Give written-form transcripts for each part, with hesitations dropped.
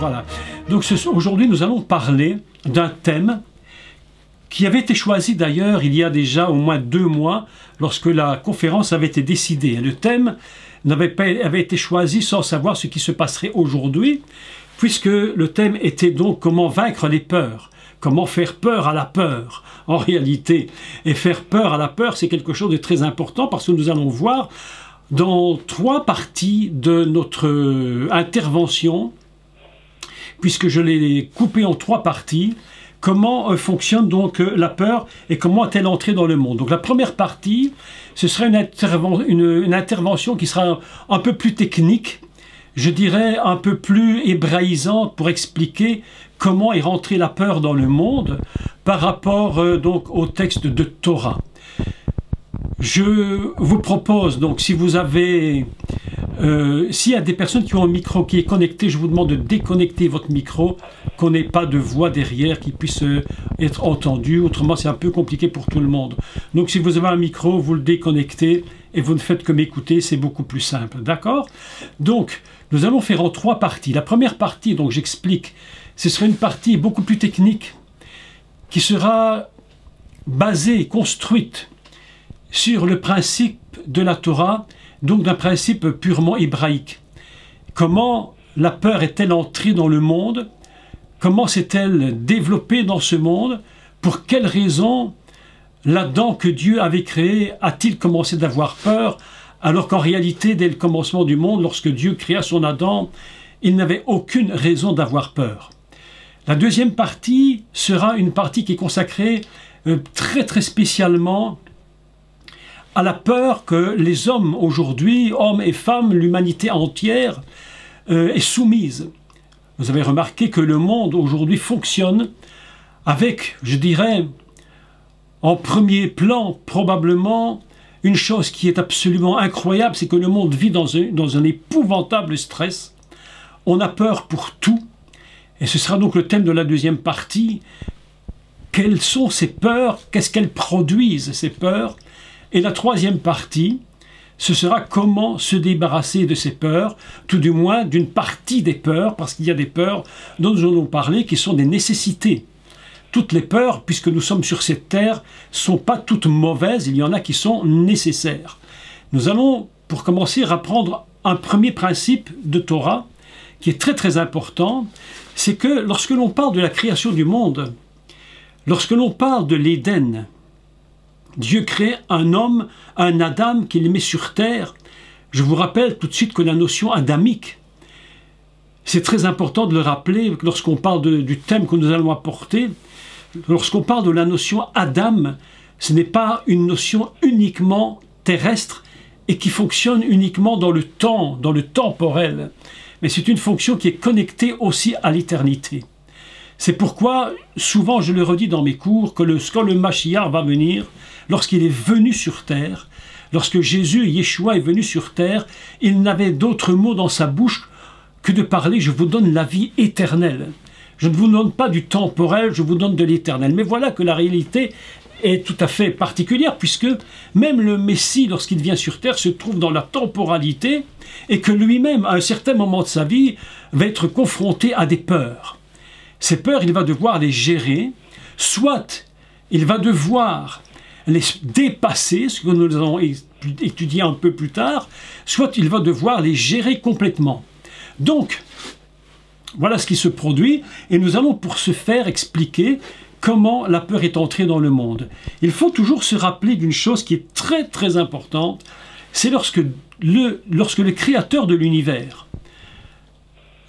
Voilà. Donc aujourd'hui, nous allons parler d'un thème qui avait été choisi d'ailleurs il y a déjà au moins 2 mois, lorsque la conférence avait été décidée. Le thème avait été choisi sans savoir ce qui se passerait aujourd'hui, puisque le thème était donc comment vaincre les peurs, comment faire peur à la peur, en réalité. Et faire peur à la peur, c'est quelque chose de très important, parce que nous allons voir dans 3 parties de notre intervention, puisque je l'ai coupé en 3 parties, comment fonctionne donc la peur et comment est-elle entrée dans le monde. Donc la première partie, ce sera une intervention qui sera un peu plus technique, je dirais un peu plus hébraïsante pour expliquer comment est rentrée la peur dans le monde par rapport donc au texte de Torah. Je vous propose donc, si vous avez, s'il y a des personnes qui ont un micro qui est connecté, je vous demande de déconnecter votre micro, qu'on n'ait pas de voix derrière qui puisse être entendue, autrement c'est un peu compliqué pour tout le monde. Donc si vous avez un micro, vous le déconnectez et vous ne faites que m'écouter, c'est beaucoup plus simple, d'accord? Donc nous allons faire en 3 parties. La première partie, donc j'explique, ce sera une partie beaucoup plus technique qui sera basée, construite sur le principe de la Torah, donc d'un principe purement hébraïque. Comment la peur est-elle entrée dans le monde? Comment s'est-elle développée dans ce monde? Pour quelles raisons l'Adam que Dieu avait créé a-t-il commencé d'avoir peur, alors qu'en réalité, dès le commencement du monde, lorsque Dieu créa son Adam, il n'avait aucune raison d'avoir peur. La deuxième partie sera une partie qui est consacrée très spécialement à la peur que les hommes aujourd'hui, hommes et femmes, l'humanité entière, est soumise. Vous avez remarqué que le monde aujourd'hui fonctionne avec, je dirais, en premier plan, probablement, une chose qui est absolument incroyable, c'est que le monde vit dans un épouvantable stress. On a peur pour tout. Et ce sera donc le thème de la deuxième partie. Quelles sont ces peurs? Qu'est-ce qu'elles produisent, ces peurs? Et la troisième partie, ce sera comment se débarrasser de ces peurs, tout du moins d'une partie des peurs, parce qu'il y a des peurs dont nous allons parler qui sont des nécessités. Toutes les peurs, puisque nous sommes sur cette terre, ne sont pas toutes mauvaises, il y en a qui sont nécessaires. Nous allons, pour commencer, apprendre un premier principe de Torah, qui est très important, c'est que lorsque l'on parle de la création du monde, lorsque l'on parle de l'Éden, Dieu crée un homme, un Adam qu'il met sur terre. Je vous rappelle tout de suite que la notion adamique, c'est très important de le rappeler lorsqu'on parle du thème que nous allons apporter. Lorsqu'on parle de la notion Adam, ce n'est pas une notion uniquement terrestre et qui fonctionne uniquement dans le temps, dans le temporel. Mais c'est une fonction qui est connectée aussi à l'éternité. C'est pourquoi, souvent je le redis dans mes cours, que quand le Mashiach va venir, lorsqu'il est venu sur terre, lorsque Jésus, Yeshua, est venu sur terre, il n'avait d'autre mot dans sa bouche que de parler « je vous donne la vie éternelle ». Je ne vous donne pas du temporel, je vous donne de l'éternel. Mais voilà que la réalité est tout à fait particulière, puisque même le Messie, lorsqu'il vient sur terre, se trouve dans la temporalité, et que lui-même, à un certain moment de sa vie, va être confronté à des peurs. Ces peurs, il va devoir les gérer, soit il va devoir les dépasser, ce que nous allons étudier un peu plus tard, soit il va devoir les gérer complètement. Donc, voilà ce qui se produit, et nous allons pour ce faire expliquer comment la peur est entrée dans le monde. Il faut toujours se rappeler d'une chose qui est très importante, c'est lorsque le créateur de l'univers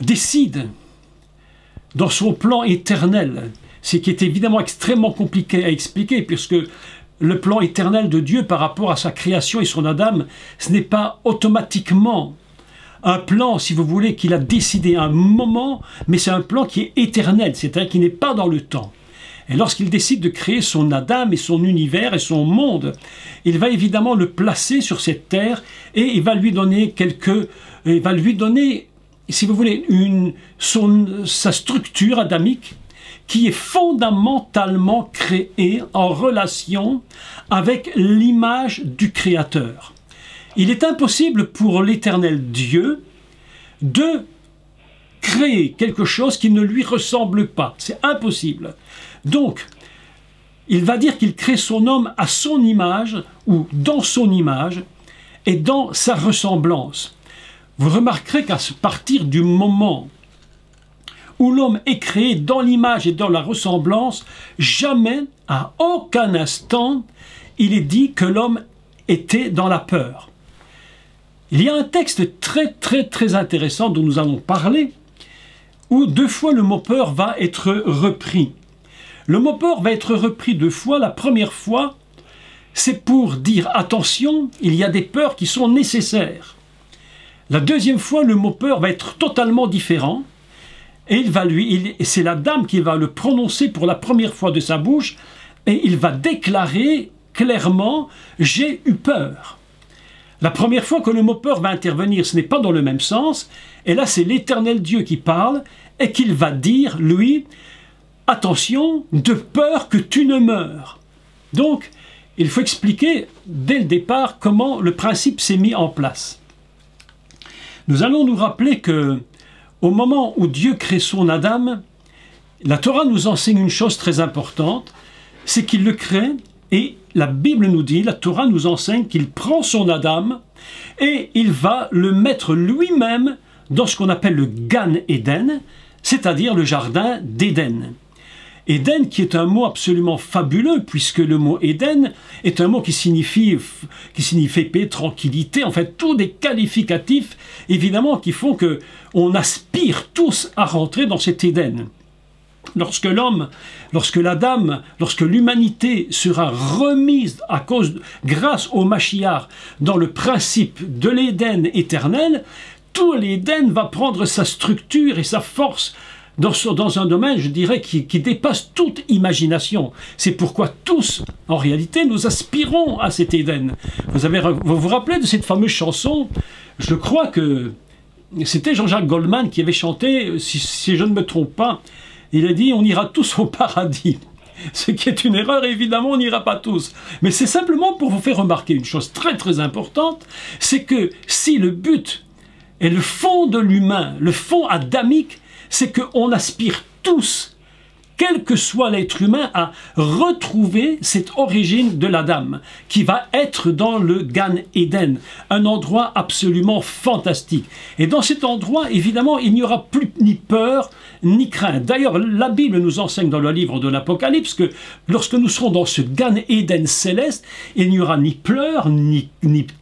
décide dans son plan éternel, ce qui est évidemment extrêmement compliqué à expliquer, puisque le plan éternel de Dieu par rapport à sa création et son Adam, ce n'est pas automatiquement un plan, si vous voulez, qu'il a décidé à un moment, mais c'est un plan qui est éternel, c'est-à-dire qui n'est pas dans le temps. Et lorsqu'il décide de créer son Adam et son univers et son monde, il va évidemment le placer sur cette terre et il va lui donner si vous voulez, sa structure adamique qui est fondamentalement créée en relation avec l'image du Créateur. Il est impossible pour l'Éternel Dieu de créer quelque chose qui ne lui ressemble pas. C'est impossible. Donc, il va dire qu'il crée son homme à son image, ou dans son image, et dans sa ressemblance. Vous remarquerez qu'à partir du moment où l'homme est créé dans l'image et dans la ressemblance, jamais, à aucun instant, il est dit que l'homme était dans la peur. Il y a un texte très intéressant dont nous allons parler, où 2 fois le mot peur va être repris. Le mot peur va être repris 2 fois. La première fois, c'est pour dire attention, il y a des peurs qui sont nécessaires. La deuxième fois, le mot peur va être totalement différent. Et c'est la dame qui va le prononcer pour la première fois de sa bouche, et il va déclarer clairement « j'ai eu peur ». La première fois que le mot peur va intervenir, ce n'est pas dans le même sens, et là c'est l'Éternel Dieu qui parle, et qu'il va dire, lui, attention, de peur que tu ne meurs. Donc, il faut expliquer dès le départ comment le principe s'est mis en place. Nous allons nous rappeler que au moment où Dieu crée son Adam, la Torah nous enseigne une chose très importante, c'est qu'il le crée, et la Bible nous dit, la Torah nous enseigne qu'il prend son Adam et il va le mettre lui-même dans ce qu'on appelle le Gan Eden, c'est-à-dire le jardin d'Éden. Éden qui est un mot absolument fabuleux, puisque le mot Éden est un mot qui signifie paix, tranquillité, en fait tous des qualificatifs évidemment qui font que on aspire tous à rentrer dans cet Éden. Lorsque l'humanité sera remise grâce au Mashiach dans le principe de l'Éden éternel, tout l'Éden va prendre sa structure et sa force dans un domaine, je dirais, qui dépasse toute imagination. C'est pourquoi tous, en réalité, nous aspirons à cet Éden. Vous vous rappelez de cette fameuse chanson? Je crois que c'était Jean-Jacques Goldman qui avait chanté, si je ne me trompe pas, il a dit « on ira tous au paradis ». Ce qui est une erreur, évidemment, on n'ira pas tous. Mais c'est simplement pour vous faire remarquer une chose très importante, c'est que si le but et le fond de l'humain, le fond adamique, c'est qu'on aspire tous, quel que soit l'être humain, à retrouver cette origine de l'Adam, qui va être dans le Gan Eden, un endroit absolument fantastique. Et dans cet endroit, évidemment, il n'y aura plus ni peur, ni crainte. D'ailleurs, la Bible nous enseigne dans le livre de l'Apocalypse que lorsque nous serons dans ce Gan Eden céleste, il n'y aura ni pleurs, ni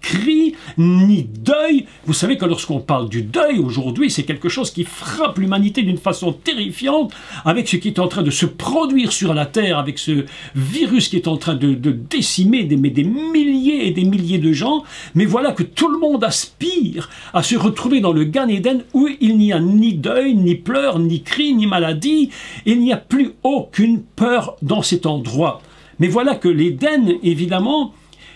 cris, ni deuil. Vous savez que lorsqu'on parle du deuil aujourd'hui, c'est quelque chose qui frappe l'humanité d'une façon terrifiante, avec ce qui est en train de se produire sur la terre, avec ce virus qui est en train de décimer des milliers et des milliers de gens. Mais voilà que tout le monde aspire à se retrouver dans le Gan Eden où il n'y a ni deuil, ni pleurs, ni cris, ni maladie. Il n'y a plus aucune peur dans cet endroit. Mais voilà que l'Éden, évidemment,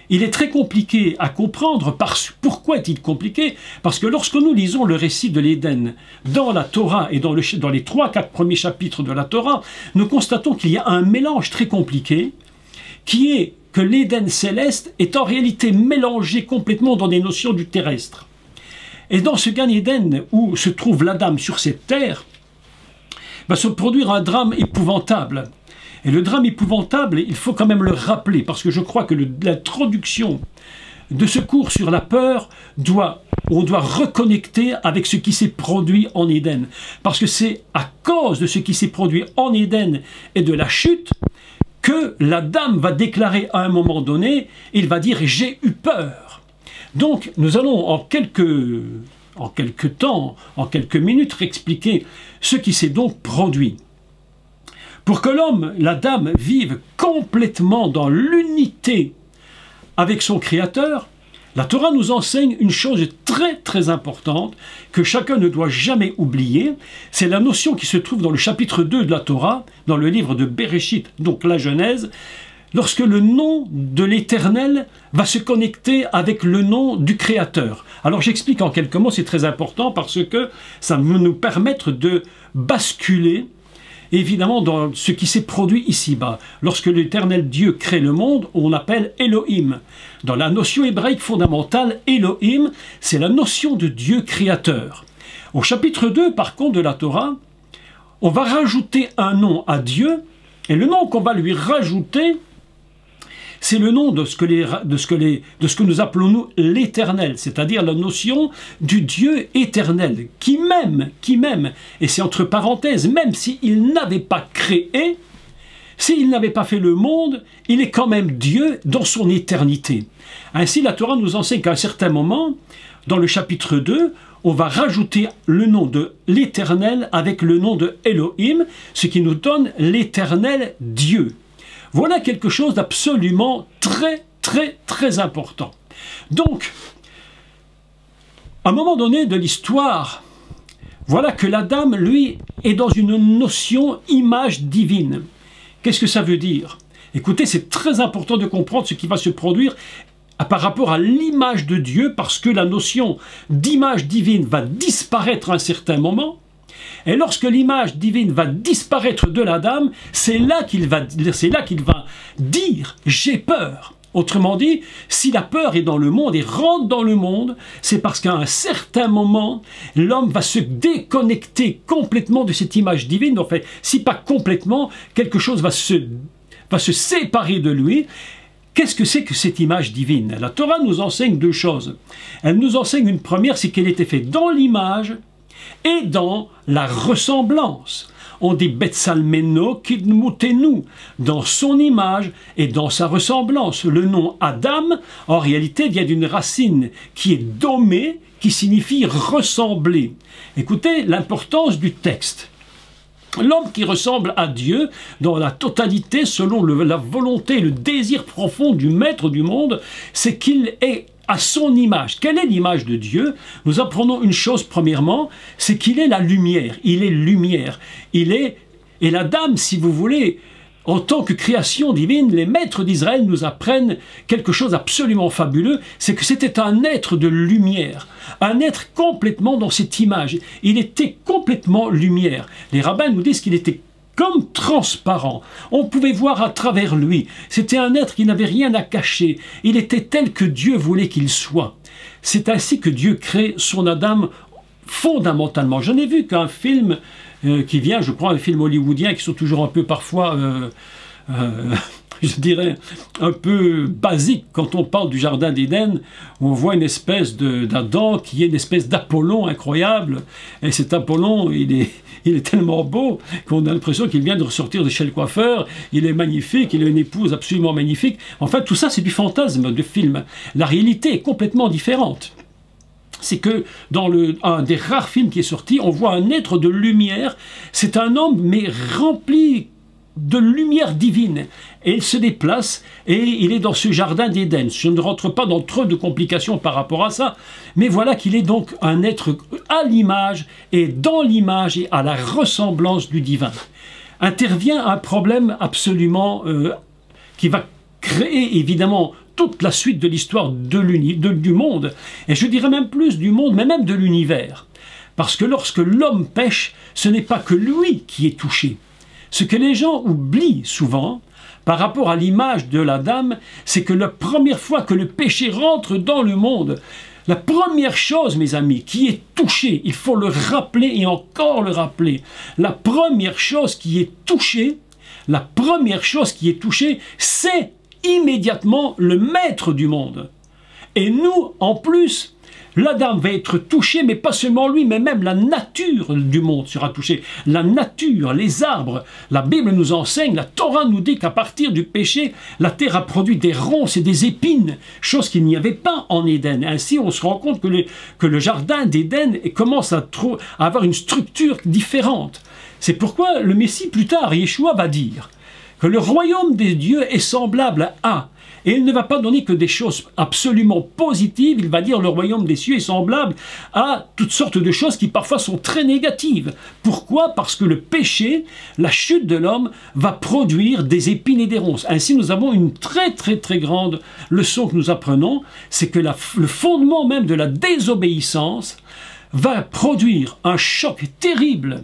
il est très compliqué à comprendre. Pourquoi est-il compliqué? Parce que lorsque nous lisons le récit de l'Éden dans la Torah et dans les 3-4 premiers chapitres de la Torah, nous constatons qu'il y a un mélange très compliqué qui est que l'Éden céleste est en réalité mélangé complètement dans des notions du terrestre. Et dans ce Gan Eden où se trouve l'Adam sur cette terre, va se produire un drame épouvantable. Et le drame épouvantable, il faut quand même le rappeler, parce que je crois que l'introduction de ce cours sur la peur, on doit reconnecter avec ce qui s'est produit en Éden. Parce que c'est à cause de ce qui s'est produit en Éden et de la chute que l'Adam va déclarer à un moment donné, il va dire « j'ai eu peur ». Donc nous allons en quelques minutes expliquer ce qui s'est donc produit. Pour que l'homme, l'Adam, vive complètement dans l'unité avec son Créateur, la Torah nous enseigne une chose très importante que chacun ne doit jamais oublier. C'est la notion qui se trouve dans le chapitre 2 de la Torah, dans le livre de Bereshit, donc la Genèse, lorsque le nom de l'Éternel va se connecter avec le nom du Créateur. Alors j'explique en quelques mots, c'est très important parce que ça va nous permettre de basculer évidemment dans ce qui s'est produit ici-bas. Lorsque l'Éternel Dieu crée le monde, on l'appelle Elohim. Dans la notion hébraïque fondamentale, Elohim, c'est la notion de Dieu créateur. Au chapitre 2, par contre, de la Torah, on va rajouter un nom à Dieu, et le nom qu'on va lui rajouter, c'est le nom de ce que nous appelons nous l'éternel, c'est-à-dire la notion du Dieu éternel, qui m'aime, et c'est entre parenthèses, même s'il n'avait pas créé, s'il n'avait pas fait le monde, il est quand même Dieu dans son éternité. Ainsi, la Torah nous enseigne qu'à un certain moment, dans le chapitre 2, on va rajouter le nom de l'éternel avec le nom de Elohim, ce qui nous donne l'éternel Dieu. Voilà quelque chose d'absolument très important. Donc, à un moment donné de l'histoire, voilà que l'Adam, lui, est dans une notion image divine. Qu'est-ce que ça veut dire? Écoutez, c'est très important de comprendre ce qui va se produire par rapport à l'image de Dieu, parce que la notion d'image divine va disparaître à un certain moment. Et lorsque l'image divine va disparaître de l'Adam, c'est là qu'il va dire « j'ai peur ». Autrement dit, si la peur est dans le monde et rentre dans le monde, c'est parce qu'à un certain moment, l'homme va se déconnecter complètement de cette image divine. En fait, si pas complètement, quelque chose va se séparer de lui. Qu'est-ce que c'est que cette image divine? La Torah nous enseigne deux choses. Elle nous enseigne une première, c'est qu'elle était faite dans l'image et dans la ressemblance. On dit Betsalmeno Kidmutenu, dans son image et dans sa ressemblance. Le nom Adam, en réalité, vient d'une racine qui est domé, qui signifie ressembler. Écoutez l'importance du texte. L'homme qui ressemble à Dieu dans la totalité, selon la volonté et le désir profond du maître du monde, c'est qu'il est à son image. Quelle est l'image de Dieu? Nous apprenons une chose premièrement, c'est qu'il est la lumière. Il est lumière. Et l'Adam, si vous voulez, en tant que création divine, les maîtres d'Israël nous apprennent quelque chose d'absolument fabuleux, c'est que c'était un être de lumière, un être complètement dans cette image. Il était complètement lumière. Les rabbins nous disent qu'il était comme transparent. On pouvait voir à travers lui. C'était un être qui n'avait rien à cacher. Il était tel que Dieu voulait qu'il soit. C'est ainsi que Dieu crée son Adam fondamentalement. Je n'ai vu qu'un film qui vient, je crois, un film hollywoodien qui sont toujours un peu parfois, je dirais, un peu basique quand on parle du Jardin d'Éden, où on voit une espèce d'Adam qui est une espèce d'Apollon incroyable. Et cet Apollon, il est tellement beau qu'on a l'impression qu'il vient de ressortir de chez le coiffeur. Il est magnifique, il a une épouse absolument magnifique. En fait, tout ça, c'est du fantasme de film. La réalité est complètement différente. C'est que dans un des rares films qui est sorti, on voit un être de lumière. C'est un homme, mais rempli de lumière divine. Et il se déplace et il est dans ce jardin d'Éden. Je ne rentre pas dans trop de complications par rapport à ça, mais voilà qu'il est donc un être à l'image et dans l'image et à la ressemblance du divin. Intervient un problème absolument qui va créer évidemment toute la suite de l'histoire du monde, et je dirais même plus du monde, mais même de l'univers. Parce que lorsque l'homme pêche, ce n'est pas que lui qui est touché. Ce que les gens oublient souvent, par rapport à l'image de l'Adam, c'est que la première fois que le péché rentre dans le monde, la première chose, mes amis, qui est touchée, il faut le rappeler et encore le rappeler, la première chose qui est touchée, c'est immédiatement le maître du monde. Et nous, en plus, l'Adam va être touché, mais pas seulement lui, mais même la nature du monde sera touchée. La nature, les arbres, la Bible nous enseigne, la Torah nous dit qu'à partir du péché, la terre a produit des ronces et des épines, chose qu'il n'y avait pas en Éden. Ainsi, on se rend compte que le jardin d'Éden commence à avoir une structure différente. C'est pourquoi le Messie, plus tard, Yeshua, va dire que le royaume des dieux est semblable à, et il ne va pas donner que des choses absolument positives, il va dire le royaume des cieux est semblable à toutes sortes de choses qui parfois sont très négatives. Pourquoi? Parce que le péché, la chute de l'homme, va produire des épines et des ronces. Ainsi, nous avons une très grande leçon que nous apprenons, c'est que le fondement même de la désobéissance va produire un choc terrible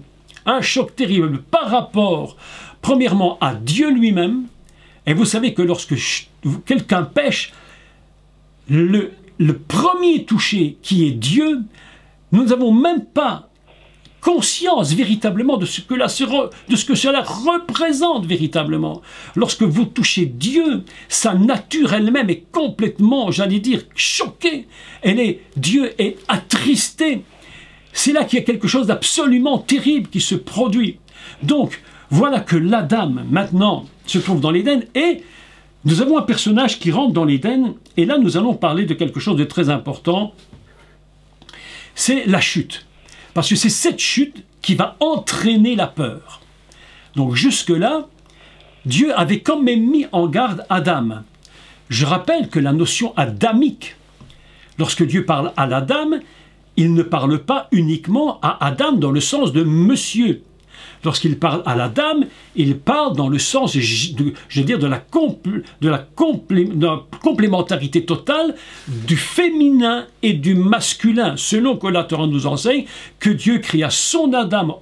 par rapport premièrement à Dieu lui-même. Et vous savez que lorsque quelqu'un pêche, le premier touché qui est Dieu, nous n'avons même pas conscience véritablement de ce que cela représente véritablement. Lorsque vous touchez Dieu, sa nature elle-même est complètement, j'allais dire, choquée. Dieu est attristé. C'est là qu'il y a quelque chose d'absolument terrible qui se produit. Donc, voilà que l'Adam, maintenant, se trouve dans l'Éden, et nous avons un personnage qui rentre dans l'Éden, et là nous allons parler de quelque chose de très important, c'est la chute. Parce que c'est cette chute qui va entraîner la peur. Donc jusque-là, Dieu avait quand même mis en garde Adam. Je rappelle que la notion adamique, lorsque Dieu parle à l'Adam, il ne parle pas uniquement à Adam dans le sens de monsieur. Lorsqu'il parle à la dame, il parle dans le sens, de la complémentarité totale du féminin et du masculin, selon que la Torah nous enseigne que Dieu créa son Adam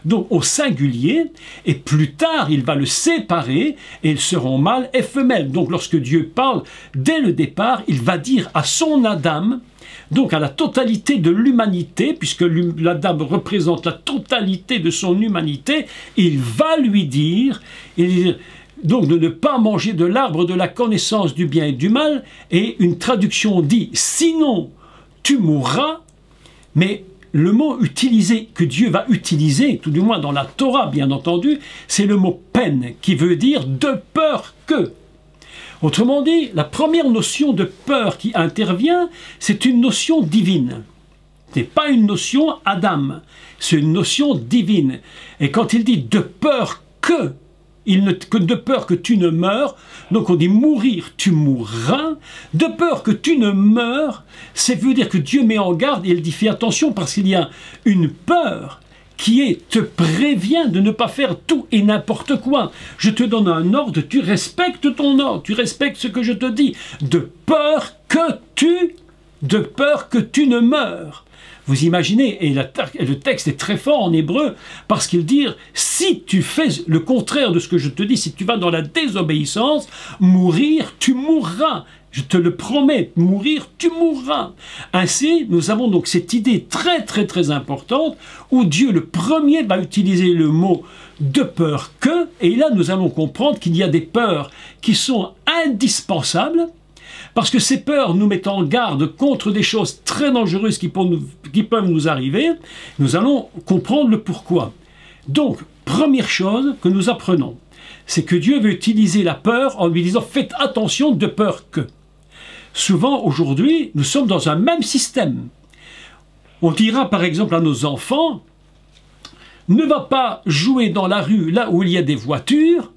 donc au singulier, et plus tard il va le séparer et ils seront mâle et femelle. Donc lorsque Dieu parle dès le départ, il va dire à son Adam, donc à la totalité de l'humanité, puisque l'Adam représente la totalité de son humanité, il va lui dire, donc de ne pas manger de l'arbre de la connaissance du bien et du mal, et une traduction dit « sinon tu mourras », mais le mot utilisé, que Dieu va utiliser, tout du moins dans la Torah bien entendu, c'est le mot « peine » qui veut dire « de peur que ». Autrement dit, la première notion de peur qui intervient, c'est une notion divine. Ce n'est pas une notion Adam, c'est une notion divine. Et quand il dit de peur que de peur que tu ne meurs, donc on dit mourir, tu mourras, de peur que tu ne meurs, ça veut dire que Dieu met en garde et il dit fais attention parce qu'il y a une peur qui te prévient de ne pas faire tout et n'importe quoi. Je te donne un ordre, tu respectes ton ordre, tu respectes ce que je te dis, de peur que tu ne meurs. Vous imaginez, et le texte est très fort en hébreu, parce qu'il dit, si tu fais le contraire de ce que je te dis, si tu vas dans la désobéissance, mourir, tu mourras. Je te le promets, mourir, tu mourras. Ainsi, nous avons donc cette idée très très très importante où Dieu le premier va utiliser le mot de peur que, et là nous allons comprendre qu'il y a des peurs qui sont indispensables, parce que ces peurs nous mettent en garde contre des choses très dangereuses qui peuvent nous arriver. Nous allons comprendre le pourquoi. Donc, première chose que nous apprenons, c'est que Dieu veut utiliser la peur en lui disant « faites attention de peur que ». Souvent, aujourd'hui, nous sommes dans un même système. On dira par exemple à nos enfants « ne va pas jouer dans la rue là où il y a des voitures,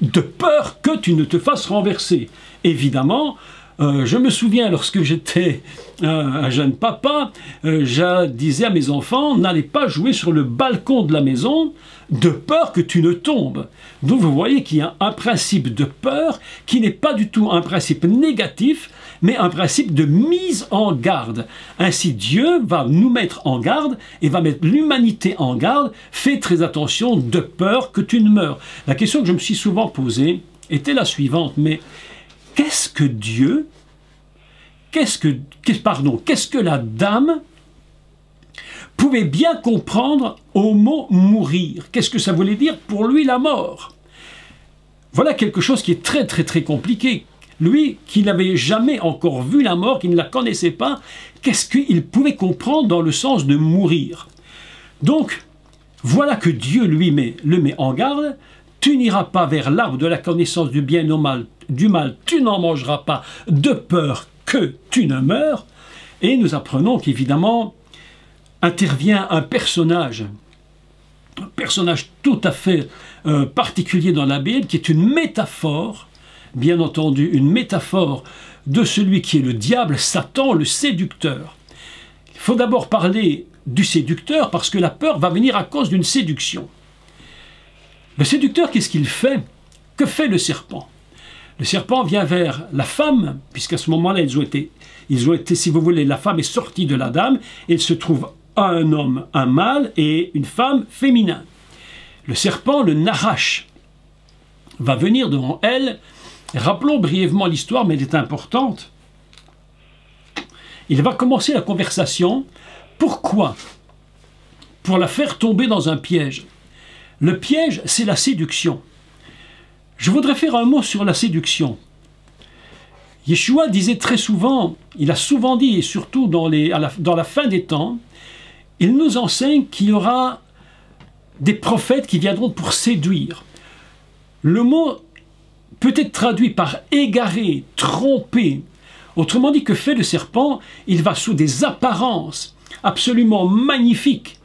de peur que tu ne te fasses renverser ». Évidemment, je me souviens lorsque j'étais un jeune papa, je disais à mes enfants, n'allez pas jouer sur le balcon de la maison de peur que tu ne tombes. Donc vous voyez qu'il y a un principe de peur qui n'est pas du tout un principe négatif, mais un principe de mise en garde. Ainsi Dieu va nous mettre en garde et va mettre l'humanité en garde. Fais très attention de peur que tu ne meurs. La question que je me suis souvent posée était la suivante, mais qu'est-ce que Dieu, qu'est-ce que la dame pouvait bien comprendre au mot mourir? Qu'est-ce que ça voulait dire pour lui la mort? Voilà quelque chose qui est très très très compliqué. Lui, qui n'avait jamais encore vu la mort, qui ne la connaissait pas, qu'est-ce qu'il pouvait comprendre dans le sens de mourir? Donc, voilà que Dieu le met en garde. Tu n'iras pas vers l'arbre de la connaissance du bien et du mal, tu n'en mangeras pas, de peur que tu ne meurs. Et nous apprenons qu'évidemment intervient un personnage tout à fait particulier dans la Bible, qui est une métaphore, bien entendu, une métaphore de celui qui est le diable, Satan, le séducteur. Il faut d'abord parler du séducteur, parce que la peur va venir à cause d'une séduction. Le séducteur, qu'est-ce qu'il fait? Que fait le serpent? Le serpent vient vers la femme, puisqu'à ce moment-là, ils ont été, si vous voulez, la femme est sortie de l'Adam, et il se trouve un homme, un mâle, et une femme féminin. Le serpent, le Nahash, va venir devant elle. Rappelons brièvement l'histoire, mais elle est importante. Il va commencer la conversation. Pourquoi pour la faire tomber dans un piège. Le piège, c'est la séduction. Je voudrais faire un mot sur la séduction. Yeshua disait très souvent, il a souvent dit, et surtout dans la fin des temps, il nous enseigne qu'il y aura des prophètes qui viendront pour séduire. Le mot peut être traduit par égarer, tromper. Autrement dit, que fait le serpent? Il va sous des apparences absolument magnifiques.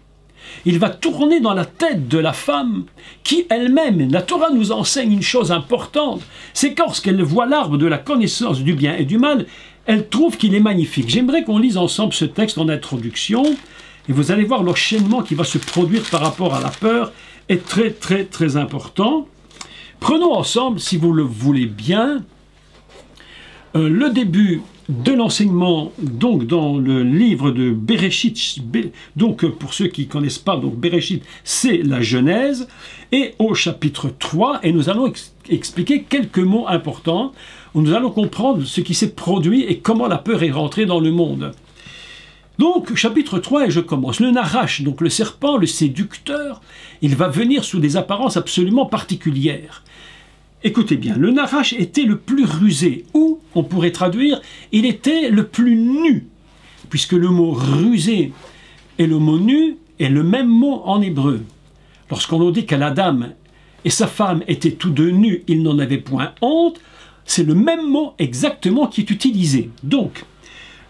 Il va tourner dans la tête de la femme qui elle-même, la Torah nous enseigne une chose importante, c'est que lorsqu'elle voit l'arbre de la connaissance du bien et du mal, elle trouve qu'il est magnifique. J'aimerais qu'on lise ensemble ce texte en introduction, et vous allez voir l'enchaînement qui va se produire par rapport à la peur est très très très important. Prenons ensemble, si vous le voulez bien, le début de l'enseignement, donc dans le livre de Bereshit, donc pour ceux qui ne connaissent pas, donc Bereshit, c'est la Genèse, et au chapitre 3, et nous allons expliquer quelques mots importants, où nous allons comprendre ce qui s'est produit et comment la peur est rentrée dans le monde. Donc, chapitre 3, et je commence. Le Narash, donc le serpent, le séducteur, il va venir sous des apparences absolument particulières. Écoutez bien, le Narash était le plus rusé, ou, on pourrait traduire, il était le plus nu, puisque le mot rusé et le mot nu est le même mot en hébreu. Lorsqu'on nous dit qu'Adam et sa femme étaient tous deux nus, ils n'en avaient point honte, c'est le même mot exactement qui est utilisé. Donc,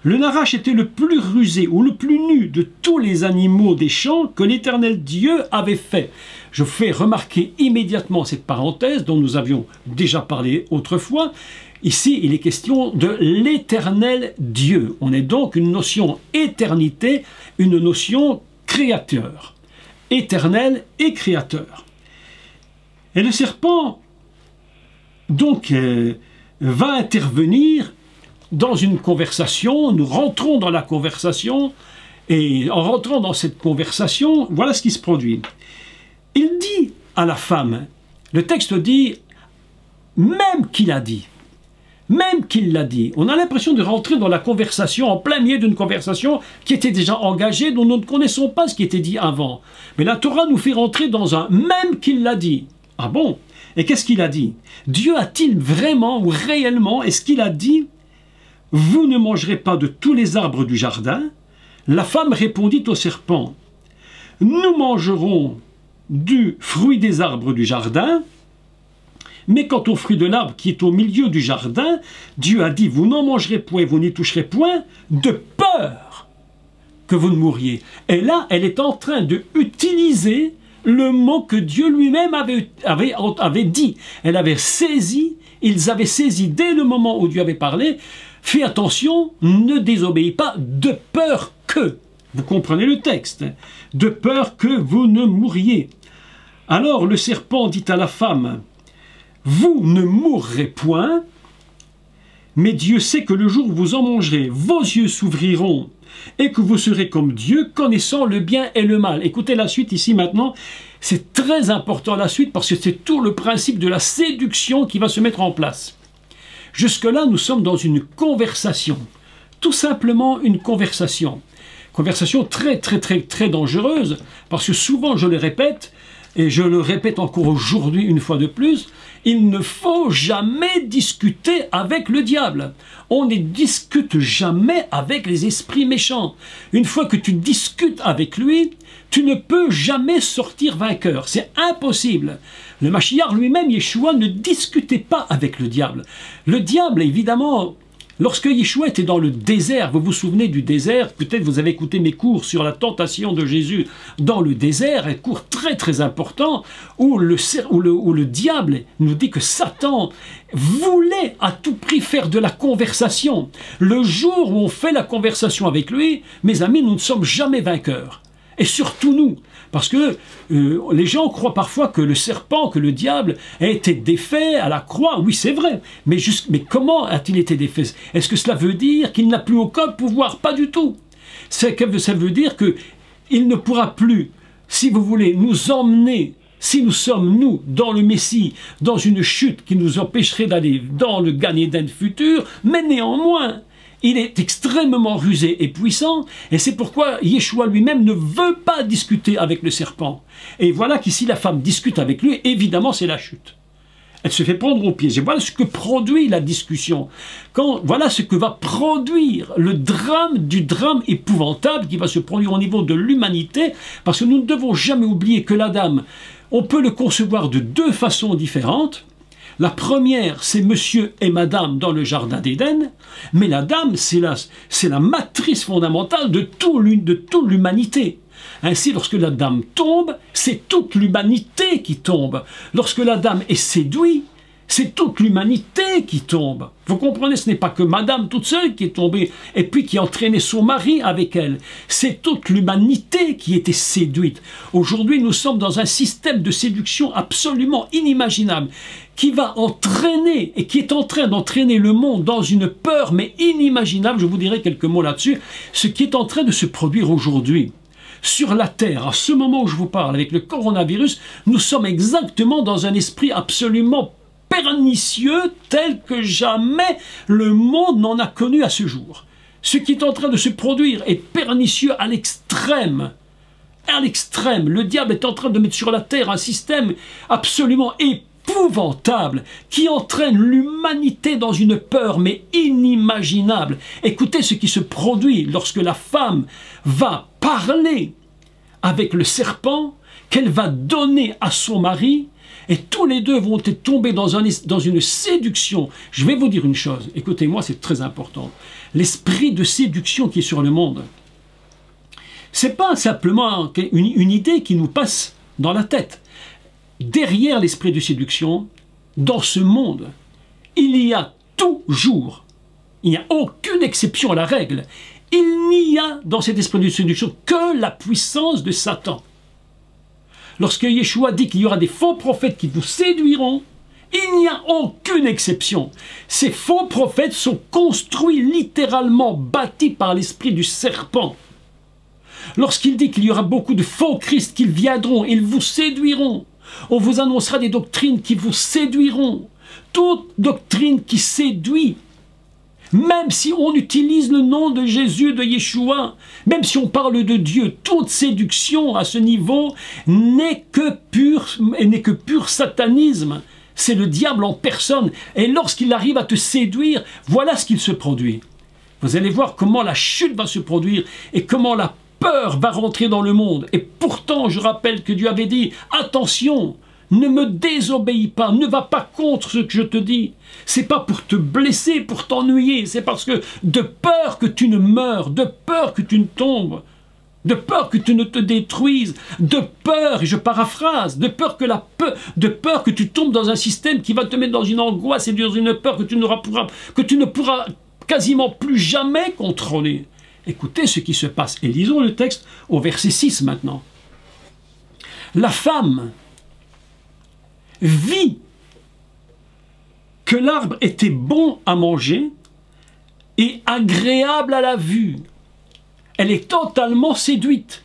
le Narash était le plus rusé ou le plus nu de tous les animaux des champs que l'Éternel Dieu avait fait. Je fais remarquer immédiatement cette parenthèse dont nous avions déjà parlé autrefois. Ici, il est question de l'Éternel Dieu. On est donc une notion éternité, une notion créateur. Éternel et créateur. Et le serpent, donc, va intervenir dans une conversation. Nous rentrons dans la conversation, et en rentrant dans cette conversation, voilà ce qui se produit. Il dit à la femme, le texte dit, même qu'il a dit, même qu'il l'a dit. On a l'impression de rentrer dans la conversation, en plein milieu d'une conversation qui était déjà engagée, dont nous ne connaissons pas ce qui était dit avant. Mais la Torah nous fait rentrer dans un même qu'il l'a dit. Ah bon? Et qu'est-ce qu'il a dit? Dieu a-t-il vraiment ou réellement, est-ce qu'il a dit, vous ne mangerez pas de tous les arbres du jardin? La femme répondit au serpent, nous mangerons du fruit des arbres du jardin, mais quant au fruit de l'arbre qui est au milieu du jardin, Dieu a dit, vous n'en mangerez point, vous n'y toucherez point, de peur que vous ne mouriez. Et là, elle est en train d'utiliser le mot que Dieu lui-même avait dit. Elle avait saisi, ils avaient saisi dès le moment où Dieu avait parlé, fais attention, ne désobéis pas, de peur que, vous comprenez le texte, de peur que vous ne mouriez. Alors le serpent dit à la femme, vous ne mourrez point, mais Dieu sait que le jour où vous en mangerez, vos yeux s'ouvriront et que vous serez comme Dieu, connaissant le bien et le mal. Écoutez la suite ici maintenant, c'est très important la suite parce que c'est tout le principe de la séduction qui va se mettre en place. Jusque-là, nous sommes dans une conversation, tout simplement une conversation. Conversation très très très très dangereuse parce que souvent, je le répète, et je le répète encore aujourd'hui une fois de plus, il ne faut jamais discuter avec le diable. On ne discute jamais avec les esprits méchants. Une fois que tu discutes avec lui, tu ne peux jamais sortir vainqueur. C'est impossible. Le Mashiach lui-même, Yeshua, ne discutait pas avec le diable. Le diable, évidemment, lorsque Yeshua était dans le désert, vous vous souvenez du désert, peut-être vous avez écouté mes cours sur la tentation de Jésus dans le désert, un cours très très important, où le diable nous dit que Satan voulait à tout prix faire de la conversation. Le jour où on fait la conversation avec lui, mes amis, nous ne sommes jamais vainqueurs. Et surtout nous, parce que les gens croient parfois que le serpent, que le diable a été défait à la croix. Oui, c'est vrai, mais comment a-t-il été défait? Est-ce que cela veut dire qu'il n'a plus aucun pouvoir? Pas du tout. Ça veut dire qu'il ne pourra plus, si vous voulez, nous emmener, si nous sommes, nous, dans le Messie, dans une chute qui nous empêcherait d'aller dans le Gan Eden futur, mais néanmoins, Il est extrêmement rusé et puissant, et c'est pourquoi Yeshua lui-même ne veut pas discuter avec le serpent. Et voilà qu'ici la femme discute avec lui, évidemment c'est la chute. Elle se fait prendre au piège. Et voilà ce que produit la discussion. Voilà ce que va produire le drame du drame épouvantable qui va se produire au niveau de l'humanité, parce que nous ne devons jamais oublier que l'Adam, on peut le concevoir de deux façons différentes. La première, c'est monsieur et madame dans le jardin d'Éden, mais la dame, c'est la matrice fondamentale de toute l'humanité. Ainsi, lorsque la dame tombe, c'est toute l'humanité qui tombe. Lorsque la dame est séduite, c'est toute l'humanité qui tombe. Vous comprenez, ce n'est pas que madame toute seule qui est tombée et puis qui a entraîné son mari avec elle. C'est toute l'humanité qui était séduite. Aujourd'hui, nous sommes dans un système de séduction absolument inimaginable qui va entraîner et qui est en train d'entraîner le monde dans une peur mais inimaginable. Je vous dirai quelques mots là-dessus. Ce qui est en train de se produire aujourd'hui sur la Terre, à ce moment où je vous parle, avec le coronavirus, nous sommes exactement dans un esprit absolument pernicieux tel que jamais le monde n'en a connu à ce jour. Ce qui est en train de se produire est pernicieux à l'extrême. À l'extrême. Le diable est en train de mettre sur la terre un système absolument épouvantable qui entraîne l'humanité dans une peur mais inimaginable. Écoutez ce qui se produit lorsque la femme va parler avec le serpent qu'elle va donner à son mari. Et tous les deux vont être tombés dans une séduction. Je vais vous dire une chose, écoutez-moi, c'est très important. L'esprit de séduction qui est sur le monde, ce n'est pas simplement une idée qui nous passe dans la tête. Derrière l'esprit de séduction, dans ce monde, il y a toujours, il n'y a aucune exception à la règle, il n'y a dans cet esprit de séduction que la puissance de Satan. Lorsque Yeshua dit qu'il y aura des faux prophètes qui vous séduiront, il n'y a aucune exception. Ces faux prophètes sont construits, littéralement bâtis par l'esprit du serpent. Lorsqu'il dit qu'il y aura beaucoup de faux Christ qui viendront, ils vous séduiront. On vous annoncera des doctrines qui vous séduiront. Toute doctrine qui séduit, même si on utilise le nom de Jésus, de Yeshua, même si on parle de Dieu, toute séduction à ce niveau n'est que pur satanisme. C'est le diable en personne. Et lorsqu'il arrive à te séduire, voilà ce qu'il se produit. Vous allez voir comment la chute va se produire et comment la peur va rentrer dans le monde. Et pourtant, je rappelle que Dieu avait dit, attention, ne me désobéis pas, ne va pas contre ce que je te dis. C'est pas pour te blesser, pour t'ennuyer, c'est parce que de peur que tu ne meurs, de peur que tu ne tombes, de peur que tu ne te détruises, de peur, et je paraphrase, de peur que tu tombes dans un système qui va te mettre dans une angoisse et dans une peur que tu ne pourras quasiment plus jamais contrôler. Écoutez ce qui se passe, et lisons le texte au verset 6 maintenant. La femme vit que l'arbre était bon à manger et agréable à la vue. Elle est totalement séduite.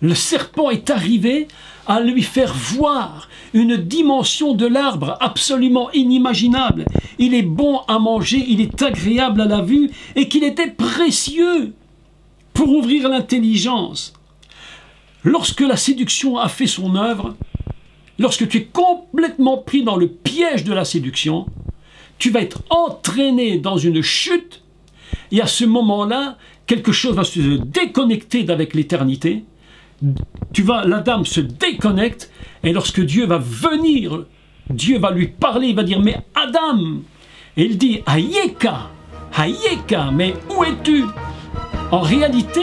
Le serpent est arrivé à lui faire voir une dimension de l'arbre absolument inimaginable. Il est bon à manger, il est agréable à la vue et qu'il était précieux pour ouvrir l'intelligence. Lorsque la séduction a fait son œuvre, lorsque tu es complètement pris dans le piège de la séduction, tu vas être entraîné dans une chute et à ce moment-là, quelque chose va se déconnecter d'avec l'éternité. La dame se déconnecte et lorsque Dieu va venir, Dieu va lui parler, il va dire « Mais Adam !» Et il dit « Hayeka, Hayeka, mais où es-tu » En réalité,